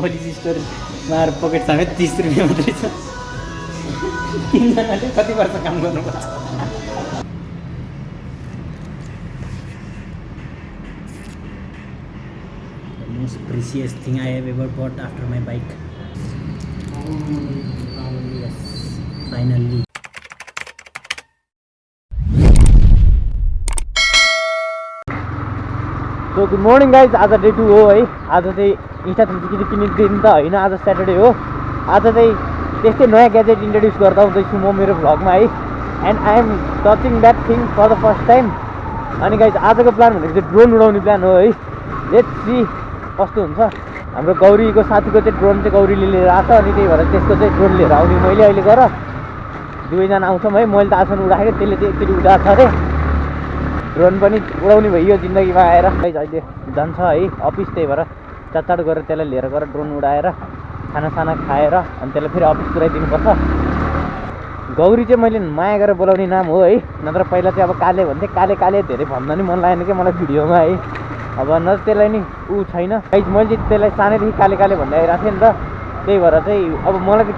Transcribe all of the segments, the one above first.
ओलिज स्टोरमा पकेट समेत 30 रुपियाँ मात्रै छ। तिनजनाले कति वर्ष काम गर्नुपर्छ? The most precious thing I have ever bought after my bike. Yes, finally. So good morning guys. आज डे 2 हो है। आज चाहिँ इन्स्टा 360 किन्ने दिन त होइन, आज स्याटरडे हो। आज चाहिँ त्यस्तै नयाँ ग्याजेट इन्ट्रोड्युस गर्दा हुँदैछु म मेरो भ्लगमा है। And I am touching that thing for the first time. अनि गाइज आजको प्लान भनेको चाहिँ ड्रोन उडाउने प्लान हो है। लेट्स सी कस्तो हुन्छ। हाम्रो गौरीको साथीको चाहिँ ड्रोन चाहिँ गौरीले लिएर आएको छ, अनि त्यही भएर त्यसको चाहिँ ड्रोन लिएर आउने मैले अहिले गर। दुवैजना आउँछौँ है। मैले त आजसम्म उडाएको, त्यसले चाहिँ एकचोटि उडाएको छ अरे। ड्रोन पनि उडाउने भयो जिन्दगीमा आएर। अहिले जान्छ है अफिस, त्यही भएर चटचट गरेर त्यसलाई लिएर गएर ड्रोन उडाएर खानासाना खाएर अनि त्यसलाई फेरि अफिस पुऱ्याइदिनुपर्छ। गौरी चाहिँ मैले माया गरेर बोलाउने नाम हो है, नत्र पहिला चाहिँ अब काले भन्थेँ। काले काले धेरै भन्न नि मन लागेन कि मलाई भिडियोमा है। अब न त्यसलाई नि ऊ छैन। मैले चाहिँ त्यसलाई सानैदेखि काले काले भन्दै आइरहेको थिएँ नि त, त्यही भएर चाहिँ अब मलाई त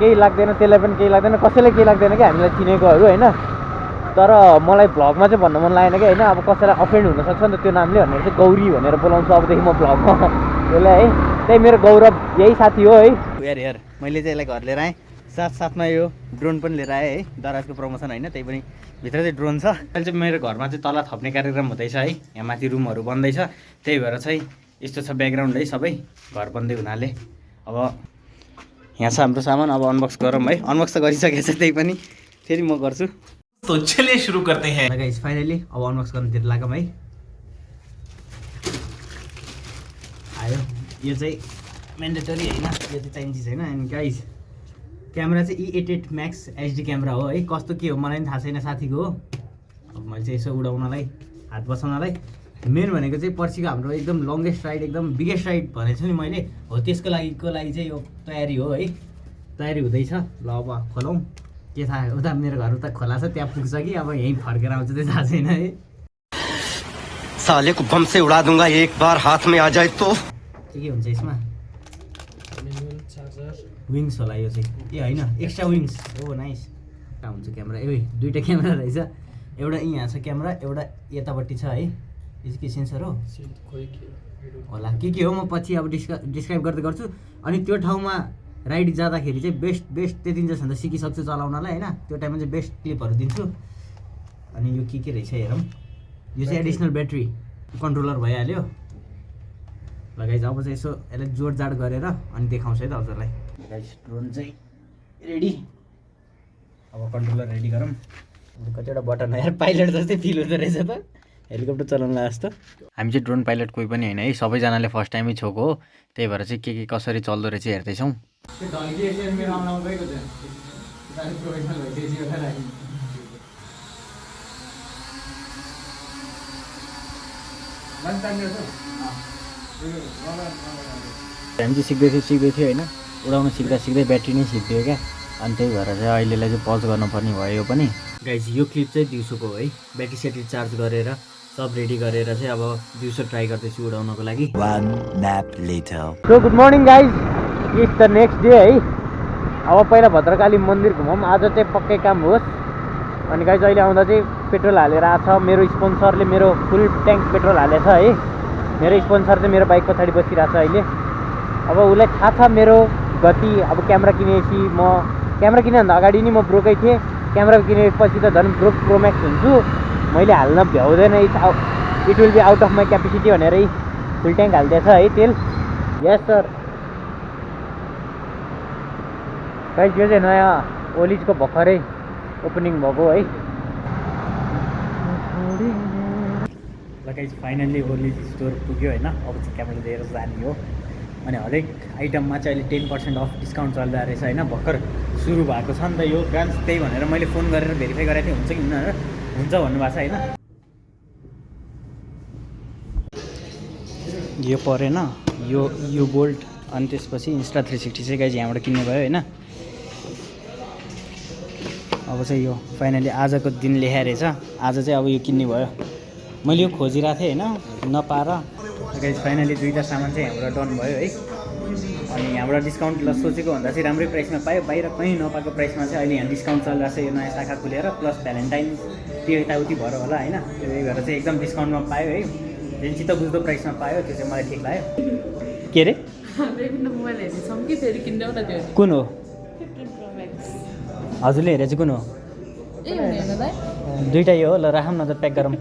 केही लाग्दैन, त्यसलाई पनि केही लाग्दैन, कसैलाई केही लाग्दैन कि हामीलाई चिनेकोहरू होइन। तर मलाई भ्लगमा चाहिँ भन्न मन लागेन कि होइन, अब कसैलाई अफेन्ड हुनसक्छ नि त त्यो नामले भनेर चाहिँ गौरी भनेर बोलाउँछु अबदेखि म भ्लगमा त्यसलाई है। त्यही मेरो गौरव यही साथी हो है। यार मैले चाहिँ यसलाई घर लिएर आएँ, साथसाथमा यो ड्रोन पनि लिएर आएँ है। दराजको प्रमोसन होइन, त्यही पनि भित्र चाहिँ ड्रोन छ। अहिले चाहिँ मेरो घरमा चाहिँ तल थप्ने कार्यक्रम हुँदैछ है। यहाँ माथि रुमहरू बन्दैछ, त्यही भएर चाहिँ यस्तो छ ब्याकग्राउन्ड है सबै घर बन्दै हुनाले। अब यहाँ छ हाम्रो सामान, अब अनबक्स गरौँ है। अनबक्स त गरिसकेको छ, त्यही पनि फेरि म गर्छु। तो चलिए शुरू करते हैं। गाइस फाइनली अब अनबक्स गर्नुतिर लागौँ है। आयो, यो चाहिँ मेन्डेटरी होइन, यो चाहिँ चाहिने चिज होइन। एन्ड गाइस क्यामेरा चाहिँ E88 म्याक्स HD क्यामेरा हो है। कस्तो के हो मलाई पनि थाहा छैन, साथीको हो। अब मैले चाहिँ यसो उडाउनलाई, हात बसाउनलाई मेन भनेको चाहिँ पर्सिको हाम्रो एकदम लङ्गेस्ट राइड, एकदम बिगेस्ट राइड भनेको छु नि मैले, हो त्यसको लागि चाहिँ यो तयारी हो है। तयारी हुँदैछ। ल अब खोलौँ। के थाहा, उता मेरो घर उता खोला छ, त्यहाँ पुग्छ कि अब यहीँ फर्केर आउँछ त्यो थाहा छैन है। साले को बम से उड़ा दूंगा एक बार हाथ में आ जाए तो। के हुन्छ यसमा? विङ्स होला यो चाहिँ। ए होइन, एक्स्ट्रा विङ्स। ओ नाइस। कहाँ हुन्छ क्यामेरा? ए दुईवटा क्यामेरा रहेछ। एउटा यहाँ छ क्यामेरा, एउटा यतापट्टि छ है। यो चाहिँ के सेन्सर हो होला के हो, म पछि अब डिस्क्राइब गर्दै गर्छु। अनि त्यो ठाउँमा राइड जाँदाखेरि चाहिँ बेस्ट त्यति जसम्म त सिकिसक्छु चलाउनलाई होइन। त्यो टाइममा चाहिँ बेस्ट क्लिपहरू दिन्छु। अनि यो के रहेछ हेरौँ। यो चाहिँ एडिसनल ब्याट्री कन्ट्रोलर भइहाल्यो। लगाइज अब चाहिँ यसो यसलाई जोडजाड गरेर अनि देखाउँछु है त हजुरलाई। गाइस ड्रोन चाहिँ रेडी। अब कन्ट्रोलर रेडी गरौँ। कतिवटा बटन यार पाइलट जस्तै फिल हुँदो रहेछ त, हेलिकप्टर चलाउन जस्तो। हामी चाहिँ ड्रोन पाइलट कोही पनि होइन है, सबैजनाले फर्स्ट टाइमै छोको हो। त्यही भएर चाहिँ के कसरी चल्दो रहेछ हेर्दैछौँ। हामी चाहिँ सिक्दै थियो होइन, उडाउन सिक्दा ब्याट्री नै सिक्थ्यो क्या। अनि त्यही भएर चाहिँ अहिलेलाई चाहिँ पज गर्नुपर्ने भयो यो पनि। गाइज यो क्लिप चाहिँ दिउँसोको हो है। ब्याट्री सेट्री चार्ज गरेर सब रेडी गरेर चाहिँ अब दिउँसो ट्राई गर्दैछु उडाउनको लागि। So good morning guys, it's the next day है। अब पहिला भद्रकाली मन्दिर घुमौँ, आज चाहिँ पक्कै काम होस्। अनि गाइज अहिले आउँदा चाहिँ पेट्रोल हालेर आएको छ। मेरो स्पोन्सरले मेरो फुल ट्याङ्क पेट्रोल हालेछ है। मेरो स्पोन्सर चाहिँ मेरो बाइक पछाडि बसिरहेको छ अहिले। अब उसलाई थाहा छ मेरो गति। अब क्यामेरा किनेपछि क्यामेरा किनेभन्दा अगाडि नि म ब्रोकै थिएँ। क्यामेरा किनेपछि त झन् प्रो म्याक्स हुन्छु। मैले हाल्न भ्याउँदैन, it will be out of my capacity भनेरै फुल ट्याङ्क हालिदिएछ है तेल। यस सर। गाइस यो चाहिँ नयाँ ओलिजको भर्खरै ओपनिङ भएको है। ल गाइस फाइनल्ली ओलिज स्टोर पुग्यो होइन। अब चाहिँ क्यामेरा लिएर जाने हो। अनि हरेक आइटममा चाहिँ अहिले 10% अफ डिस्काउन्ट चलिरहेको रहेछ होइन। भर्खर सुरु भएको छ नि त यो ब्रान्च, त्यही भनेर मैले फोन गरेर भेरिफाई गरेको थिएँ हुन्छ कि हुन्छ भन्नुभएको छ होइन। यो परेन, यो बोल्ट अनि त्यसपछि इन्स्टा 360 चाहिँ गाइज यहाँबाट किन्ने भयो होइन। अब चाहिँ यो फाइनली आजको दिन लेखाएर रहेछ। आज चाहिँ अब यो किन्ने भयो। मैले यो खोजिरहेको थिएँ होइन, नपाएर गाइस फाइनली दुईटा सामान चाहिँ हाम्रो डन भयो है। अनि यहाँबाट डिस्काउन्ट ल सोचेको भन्दा चाहिँ राम्रै प्राइसमा पायो। बाहिर कहीँ नपाएको प्राइसमा चाहिँ अहिले यहाँ डिस्काउन्ट चलिरहेको छ यो नयाँ शाखा खुलेर, प्लस भ्यालेन्टाइन त्यो यताउति भएर होला होइन। त्यही भएर चाहिँ एकदम डिस्काउन्टमा पायो है, जुन चित्त बुझ्दो प्राइसमा पायो, त्यो चाहिँ मलाई ठिक लाग्यो। के अरे मोबाइल हेर्दैछौँ कि फेरि किन्ने एउटा त्यो कुन हो 15 Pro Max हजुरले हेरेको चाहिँ कुन हो? ए हेर्नलाई दुईटै हो, ल राखौँ न त प्याक गरौँ।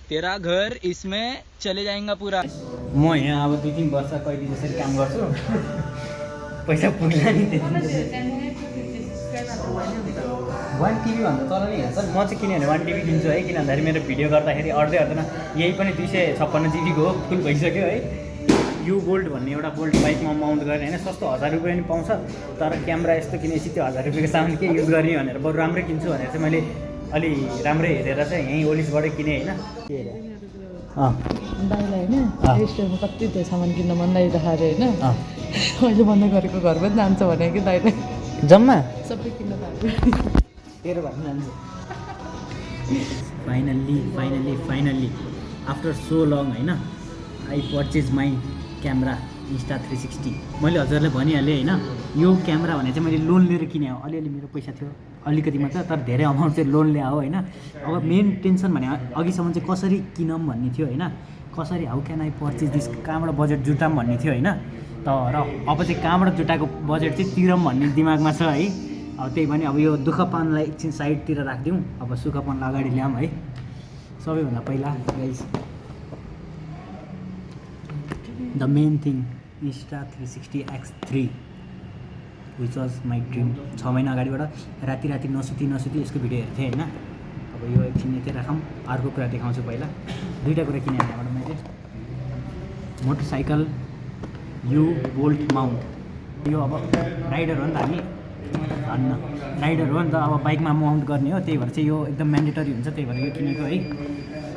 तेरा घर इसमें चले जाएगा पूरा। म यहाँ अब 2-3 वर्ष कहिले जसरी काम गर्छु पैसा पुग्ला नि त्यति। 1 TB भन्दा तल नै हेर्छ। म चाहिँ किन्यो भने 1 TB दिन्छु है, किन भन्दाखेरि मेरो भिडियो गर्दाखेरि अड्दै अड्दैन। यही पनि 256 GB को हो, फुल भइसक्यो है। यु बोल्ट भन्ने एउटा बोल्ट बाइकमा माउन्ट गर्ने होइन, सस्तो 1000 रुपियाँ पनि पाउँछ। तर क्यामेरा यस्तो किनेपछि त्यो 1000 रुपियाँको सामान के युज गर्ने भनेर बरु राम्रै किन्छु भनेर चाहिँ मैले अलि राम्रै हेरेर चाहिँ यहीँ ओलिजबाटै किनेँ होइन। के हेरे दाइलाई होइन स्टोरमा कति त्यो सामान किन्न मन लागिरहेको अरे होइन। अहिले बन्द गरेको घर पनि जान्छ भने कि दाइलाई जम्मा सबै किन्न थाल्यो। तेरो भन्न जान्छु। फाइनल्ली आफ्टर सो लङ होइन I purchase my camera Insta 360। मैले हजुरलाई भनिहालेँ होइन, यो क्यामेरा भने चाहिँ मैले लोन लिएर किने हो। अलिअलि मेरो पैसा थियो अलिकति मात्र, तर धेरै अमाउन्ट चाहिँ लोन ल्यायो होइन। अब मेन टेन्सन भने अघिसम्म चाहिँ कसरी किनौँ भन्ने थियो होइन, कसरी how can I purchase this, कहाँबाट बजेट जुटाऊँ भन्ने थियो होइन। तर अब चाहिँ कहाँबाट जुटाएको बजेट चाहिँ तिरौँ भन्ने दिमागमा छ है। अब त्यही पनि अब यो दुःखपनलाई एकछिन साइडतिर राखिदिउँ, अब सुखपनलाई अगाडि ल्याऊँ है। सबैभन्दा पहिला guys the main thing Insta 360 X3 which was my dream. 6 महिना अगाडिबाट राति नसुती यसको भिडियो हेर्थेँ होइन। अब यो एकछिन यतै राखौँ, अर्को कुरा देखाउँछु। पहिला दुईवटा कुरा किनेँ यहाँबाट मैले, मोटरसाइकल यु बोल्ट माउन्ट। यो अब राइडर हो नि त हामी, भन्न राइडर हो नि त, अब बाइकमा माउन्ट गर्ने हो, त्यही भएर चाहिँ यो एकदम म्यान्डेटरी हुन्छ। त्यही भएर यो किनेको है,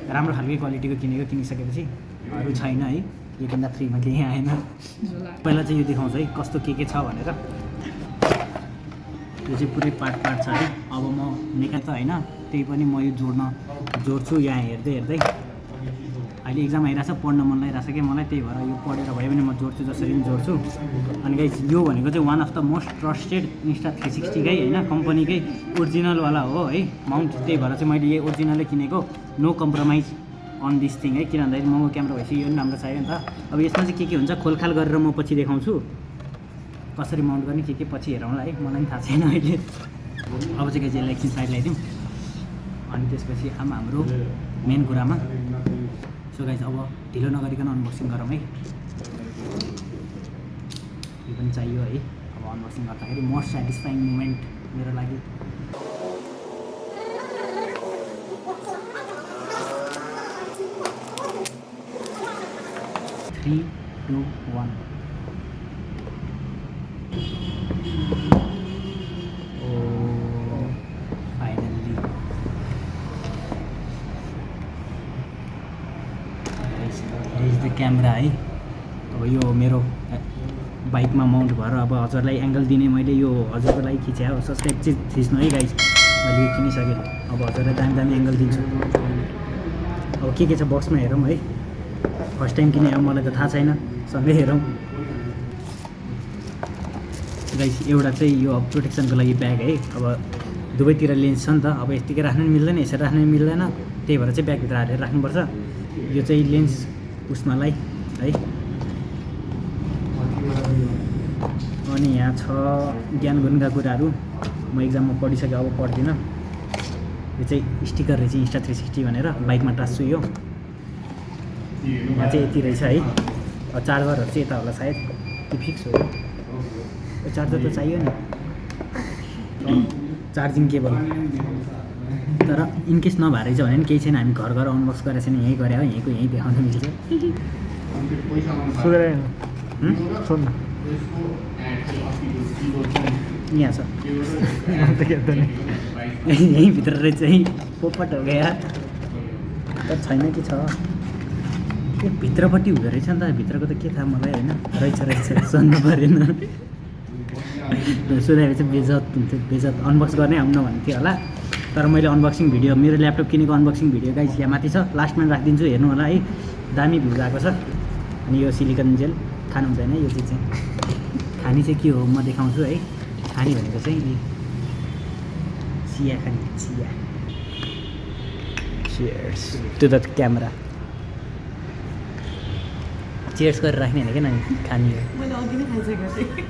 राम्रो खालको क्वालिटीको किनेको। किनिसकेपछि अरू छैन है, यो किन्दा फ्रीमा केही आएन। पहिला चाहिँ यो देखाउँछ है कस्तो के छ भनेर। यो चाहिँ पुरै पार्ट छ है। अब म मेका त होइन, त्यही पनि म यो जोड्छु यहाँ हेर्दै। अहिले इक्जाम आइरहेछ, पढ्न मन लागिरहेछ कि मलाई, त्यही भएर यो पढेर भए पनि म जोड्छु, जसरी पनि जोड्छु। अनि गाइस यो भनेको चाहिँ one of the most trusted Insta 360 कै होइन, कम्पनीकै ओरिजिनलवाला हो है माउन्ट। त्यही भएर चाहिँ मैले यो ओरिजिनलै किनेको, no compromise on this thing है। किन भन्दाखेरि महँगो क्यामेरा भएपछि यो पनि राम्रो चाहियो नि त। अब यसमा चाहिँ के हुन्छ खोलखाल गरेर म पछि देखाउँछु कसरी माउन्ट गर्ने, के पछि हेरौँला है, मलाई पनि थाहा छैन अहिले। अब चाहिँ गाइस यसलाई एकछिन साइड ल्याइदिउँ, अनि त्यसपछि हाम्रो मेन कुरामा। सो गाइस अब ढिलो नगरिकन अनबक्सिङ गरौँ है। यो पनि चाहियो है। अब अनबक्सिङ गर्दाखेरि मोस्ट सेटिस्फाइङ मोमेन्ट मेरो लागि। Three, 2, 1 finally is the camera है। अब यो मेरो बाइकमा माउन्ट भएर अब हजुरलाई एङ्गल दिने मैले यो हजुरको लागि खिचेँ हो। सब्सक्राइब चाहिँ थिच्नु है गाइस, मैले यो किनिसकेँ। अब हजुरलाई दामी एङ्गल दिन्छु। अब के छ बक्समा हेरौँ है। फर्स्ट टाइम किने अब मलाई त थाहा छैन, सँगै हेरौँ गाइस। एउटा चाहिँ यो प्रोटेक्सनको लागि ब्याग है। अब दुवैतिर लेन्स छ नि त, अब यतिकै राख्नु पनि मिल्दैन, यसरी राख्नु पनि मिल्दैन, त्यही भएर चाहिँ ब्यागभित्र हालेर राख्नुपर्छ। यो चाहिँ लेन्स उस्मालाई है। अनि यहाँ छ ज्ञान गुणका कुराहरू, म इक्जाममा पढिसकेँ, अब पढ्दिनँ। यो चाहिँ स्टिकर रहेछ इन्स्टा 360 भनेर, बाइकमा टाँस्छु यो। यहाँ चाहिँ यति रहेछ है। चार्जरहरू चाहिँ यता होला सायद, कि फिक्स हो यो चार्जर त चाहियो नि, चार्जिङ केबल। तर इनकेस नभएर रहेछ भने पनि केही छैन, हामी घर अनबक्स गरेर छैन, यहीँ गरे हो, यहीँ देखाउन मिल्छ। यहाँ छ यहीँभित्र रहेछ है। पोपट हो गया छैन कि छ, यो भित्रपट्टि हुँदो रहेछ नि त, भित्रको त के थाहा मलाई होइन। रहेछ सोध्नु परेन। सोधाएपछि बेजत हुन्थ्यो, बेजत अनबक्स गर्नै आउन भन्थ्यो होला। तर मैले अनबक्सिङ भिडियो, मेरो ल्यापटप किनेको अनबक्सिङ भिडियो गाइस यहाँ माथि छ, लास्टमा राखिदिन्छु, हेर्नु होला है। दामी भ्यू आएको छ। अनि यो सिलिकन जेल खानु हुँदैन यो चिज चाहिँ खाने चाहिँ के हो म देखाउँछु है खाने भनेको चाहिँ चिया खाने चिया cheers to the camera cheers गरेर राख्ने होइन क्या नानी खाने हो मैले अघि नै खाइसकेको थिएँ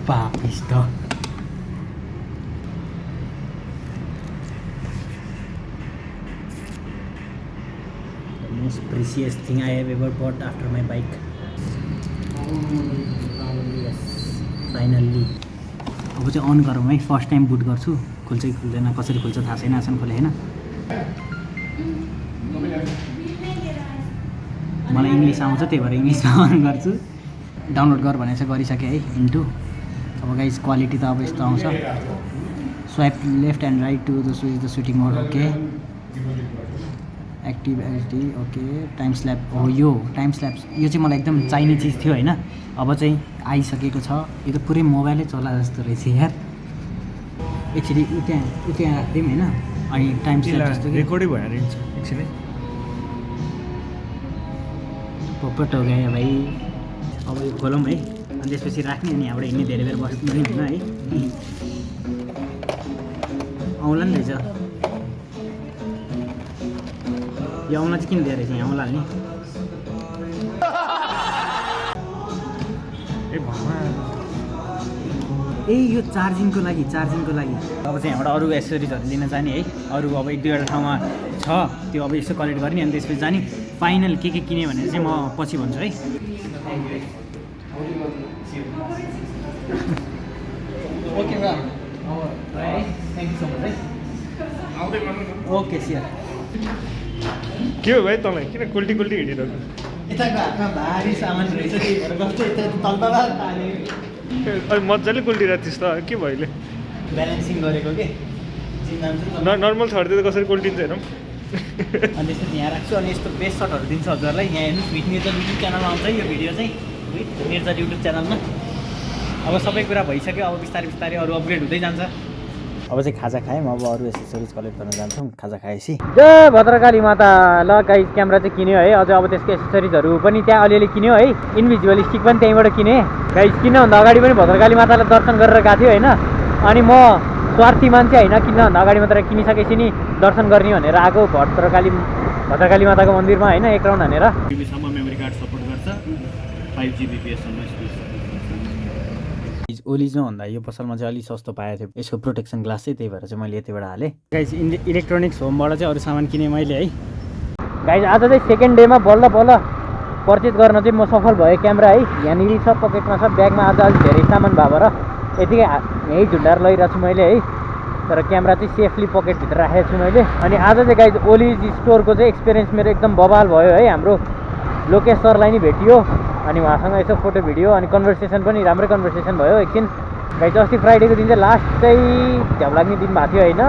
पापिस्ट most precious thing I have ever bought after my bike. Yes, finally. अब चाहिँ अन गरौँ है फर्स्ट टाइम बुट गर्छु खुल्छ कि खुल्दैन कसरी खुल्छ थाहा छैन आसन खोले होइन मलाई इङ्ग्लिस आउँछ त्यही भएर इङ्ग्लिसमा अन गर्छु डाउनलोड गर भनेर चाहिँ गरिसकेँ है इन्टु अब गाइस क्वालिटी त अब यस्तो आउँछ swipe left and right to the switch the shooting mode okay active HD okay time स्ल्याप हो यो टाइम स्ल्याप्स यो चाहिँ मलाई एकदम चाहिने चिज थियो होइन अब चाहिँ आइसकेको छ यो त पुरै मोबाइलै चला जस्तो रहेछ यार एकचोटि उ त्यहाँ राखिदिउँ होइन अनि टाइम स्ल्याप जस्तो रेकर्डै भएर एकछिन पोपट हो गयो भाइ अब यो खोलौँ है अनि त्यसपछि राख्ने अनि यहाँबाट हिँड्ने धेरै बेर बस्नु पनि होइन है आउला नि रहेछ यो आउला चाहिँ किन दिएर रहेछ यहाँ आउला नि ए यो चार्जिङको लागि अब चाहिँ यहाँबाट अरू एसेसरिजहरू लिन जाने है अरू अब 1-2वटा ठाउँमा छ त्यो अब यसो कलेक्ट गर्ने अनि त्यसपछि जाने फाइनल के किने भनेर चाहिँ म पछि भन्छु है okay bro thank you so much है ओके सियर के हो भाइ तपाईँ किन कुल्टी हिँडिरहेको यताको हातमा भारी सामान रहेछ त्यही भएर कस्तो अनि मजाले कुल्टिरहेको थिइस् त के भयो अहिले ब्यालेन्सिङ गरेको के नर्मल छर्दै त कसरी कुल्टिन्छ हेरौँ अनि त्यसपछि यहाँ राख्छु अनि यस्तो बेस्ट सटहरू दिन्छु हजुरलाई यहाँ हेर्नुहोस् विथ निर्जल युट्युब च्यानलमा आउँछ यो भिडियो चाहिँ विथ निर्जल युट्युब च्यानलमा अब सबै कुरा भइसक्यो अब बिस्तारै अरू अपग्रेड हुँदै जान्छ अब चाहिँ खाजा खायौँ अब अरू एसेसरिज कलेक्ट गर्न जान्छौँ खाजा खाएपछि जय भद्रकाली माता ल गाइस क्यामेरा चाहिँ किन्यो है अझ अब त्यसको एसेसरिजहरू पनि त्यहाँ अलिअलि किन्यो है इन्भिजिबल स्टिक पनि त्यहीँबाट किनेँ गाइस किन्नभन्दा अगाडि पनि भद्रकाली मातालाई दर्शन गरेर गएको थियो होइन अनि म स्वार्थी मान्छे होइन किन्नभन्दा अगाडि मात्र किनिसकेपछि नि दर्शन गर्ने भनेर आएको भद्रकाली माताको मन्दिरमा होइन एक राउन्ड हानेर जीबीसम्म मेमोरी कार्ड सपोर्ट गर्छ 5 GB PS-सम्म ओलिजमा भन्दा यो पसलमा चाहिँ अलिक सस्तो पाएको थियो यसको प्रोटेक्सन ग्लास चाहिँ त्यही भएर चाहिँ मैले यतिबाट हालेँ गाइस इलेक्ट्रोनिक्स होमबाट चाहिँ अरू सामान किनेँ मैले है गाइस आज चाहिँ सेकेन्ड डेमा बल्ल पर्चेज गर्न चाहिँ म सफल भएँ क्यामेरा है यहाँनिर छ पकेटमा छ ब्यागमा आज अलिक धेरै सामान भएर यतिकै यहीँ झुन्डाएर लगिरहेको छु मैले है तर क्यामेरा चाहिँ सेफली पकेटभित्र राखेको छु मैले अनि आज चाहिँ गाइस ओलिज स्टोरको चाहिँ एक्सपिरियन्स मेरो एकदम बवाल भयो है हाम्रो लोकेश सरलाई नि भेटियो अनि उहाँसँग यसो फोटो भिडियो अनि कन्भर्सेसन पनि राम्रै कन्भर्सेसन भयो एकछिन गाइस अस्ति फ्राइडेको दिन चाहिँ लास्ट चाहिँ झ्याउ लाग्ने दिन भएको थियो होइन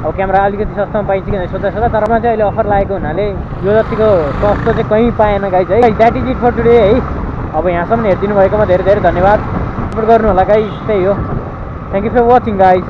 अब क्यामेरा अलिकति सस्तोमा पाइन्छ कि सोच्दा तर चाहिँ अहिले अफर लागेको हुनाले यो जतिको सस्तो चाहिँ कहीँ पाएन गाइस है that is it for today है अब यहाँसम्म हेरिदिनु भएकोमा धेरै धेरै धन्यवाद सपोर्ट गर्नु होला गाइस त्यही हो thank you for watching guys